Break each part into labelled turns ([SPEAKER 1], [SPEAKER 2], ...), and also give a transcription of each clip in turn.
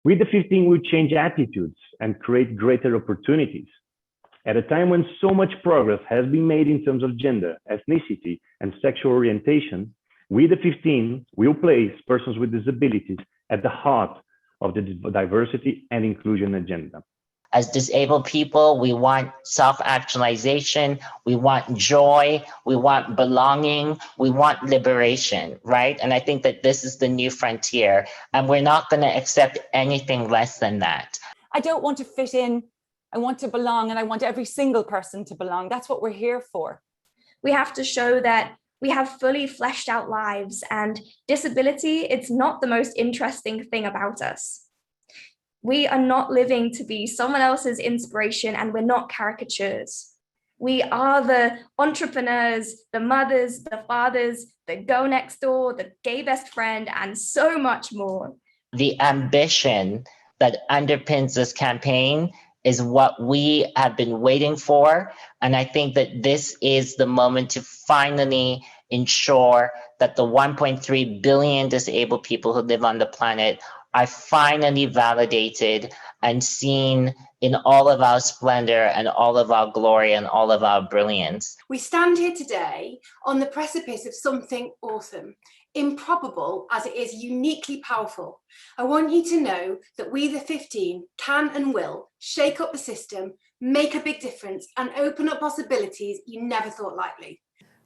[SPEAKER 1] We the 15 will change attitudes and create greater opportunities. At a time when so much progress has been made in terms of gender, ethnicity, and sexual orientation, we the 15 will place persons with disabilities at the heart of the diversity and inclusion agenda.
[SPEAKER 2] As disabled people, we want self-actualization, we want joy, we want belonging, we want liberation, right? And I think that this is the new frontier, and we're not going to accept anything less than that.
[SPEAKER 3] I don't want to fit in, I want to belong, and I want every single person to belong. That's what we're here for.
[SPEAKER 4] We have to show that we have fully fleshed out lives, and disability, it's not the most interesting thing about us. We are not living to be someone else's inspiration, and we're not caricatures. We are the entrepreneurs, the mothers, the fathers, the girl next door, the gay best friend, and so much more.
[SPEAKER 2] The ambition that underpins this campaign is what we have been waiting for. And I think that this is the moment to finally ensure that the 1.3 billion disabled people who live on the planet are finally validated and seen in all of our splendor and all of our glory and all of our brilliance.
[SPEAKER 5] We stand here today on the precipice of something awesome, improbable as it is uniquely powerful. I want you to know that we the 15 can and will shake up the system, make a big difference, and open up possibilities you never thought likely.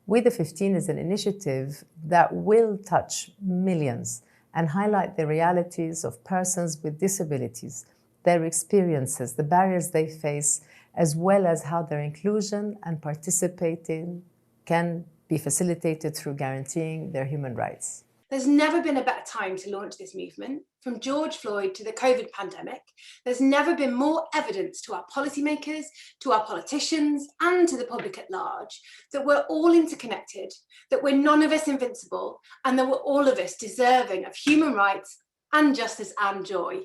[SPEAKER 6] We the 15 is an initiative that will touch millions and highlight the realities of persons with disabilities, their experiences, the barriers they face, as well as how their inclusion and participating can be facilitated through guaranteeing their human rights.
[SPEAKER 5] There's never been a better time to launch this movement. From George Floyd to the COVID pandemic, there's never been more evidence to our policymakers, to our politicians, and to the public at large that we're all interconnected, that we're none of us invincible, and that we're all of us deserving of human rights and justice and joy.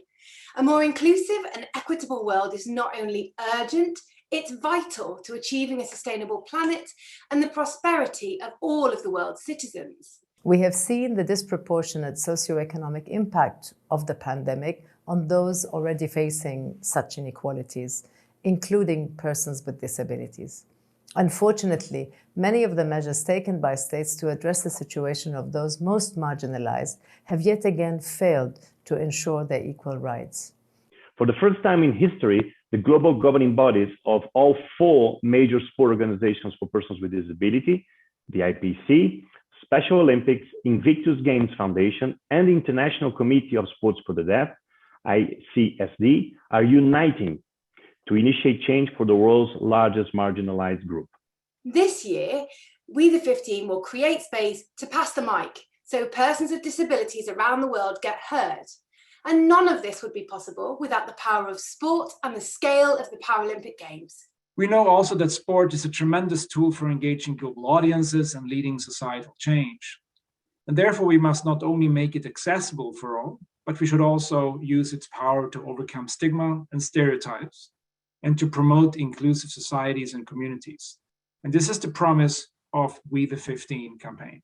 [SPEAKER 5] A more inclusive and equitable world is not only urgent, it's vital to achieving a sustainable planet and the prosperity of all of the world's citizens.
[SPEAKER 6] We have seen the disproportionate socioeconomic impact of the pandemic on those already facing such inequalities, including persons with disabilities. Unfortunately, many of the measures taken by states to address the situation of those most marginalized have yet again failed to ensure their equal rights.
[SPEAKER 1] For the first time in history, the global governing bodies of all 4 major sport organizations for persons with disability, the IPC, Special Olympics, Invictus Games Foundation, and the International Committee of Sports for the Deaf, ICSD, are uniting to initiate change for the world's largest marginalized group.
[SPEAKER 5] This year, we the 15 will create space to pass the mic so persons with disabilities around the world get heard. And none of this would be possible without the power of sport and the scale of the Paralympic Games.
[SPEAKER 7] We know also that sport is a tremendous tool for engaging global audiences and leading societal change. And therefore, we must not only make it accessible for all, but we should also use its power to overcome stigma and stereotypes and to promote inclusive societies and communities. And this is the promise of We the 15 campaign.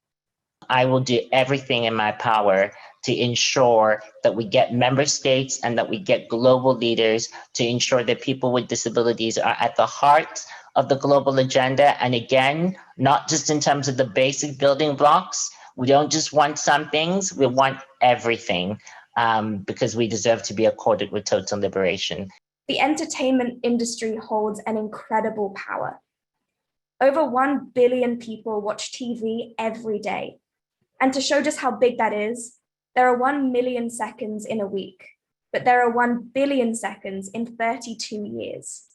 [SPEAKER 2] I will do everything in my power to ensure that we get member states and that we get global leaders to ensure that people with disabilities are at the heart of the global agenda. And again, not just in terms of the basic building blocks. We don't just want some things, we want everything because we deserve to be accorded with total liberation.
[SPEAKER 4] The entertainment industry holds an incredible power. Over 1 billion people watch TV every day. And to show just how big that is, there are 1 million seconds in a week, but there are 1 billion seconds in 32 years.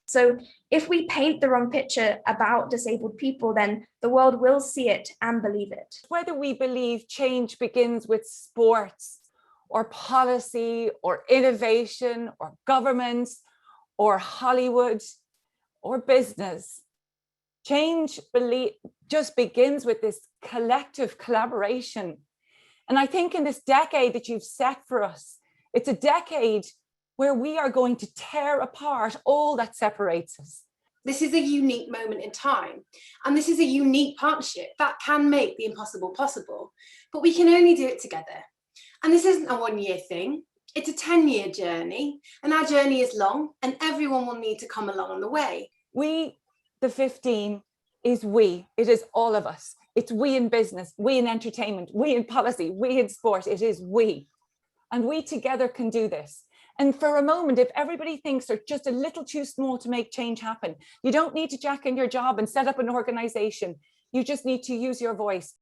[SPEAKER 4] So if we paint the wrong picture about disabled people, then the world will see it and believe it.
[SPEAKER 3] Whether we believe change begins with sports or policy or innovation or governments or Hollywood or business, change just begins with this collective collaboration. And I think in this decade that you've set for us, it's a decade where we are going to tear apart all that separates us.
[SPEAKER 5] This is a unique moment in time, and this is a unique partnership that can make the impossible possible, but we can only do it together. And this isn't a one-year thing. It's a 10-year journey, and our journey is long, and everyone will need to come along on the way.
[SPEAKER 3] We, the 15, is we. It is all of us. It's we in business, we in entertainment, we in policy, we in sport. It is we. And we together can do this. And for a moment, if everybody thinks they're just a little too small to make change happen, you don't need to jack in your job and set up an organization. You just need to use your voice.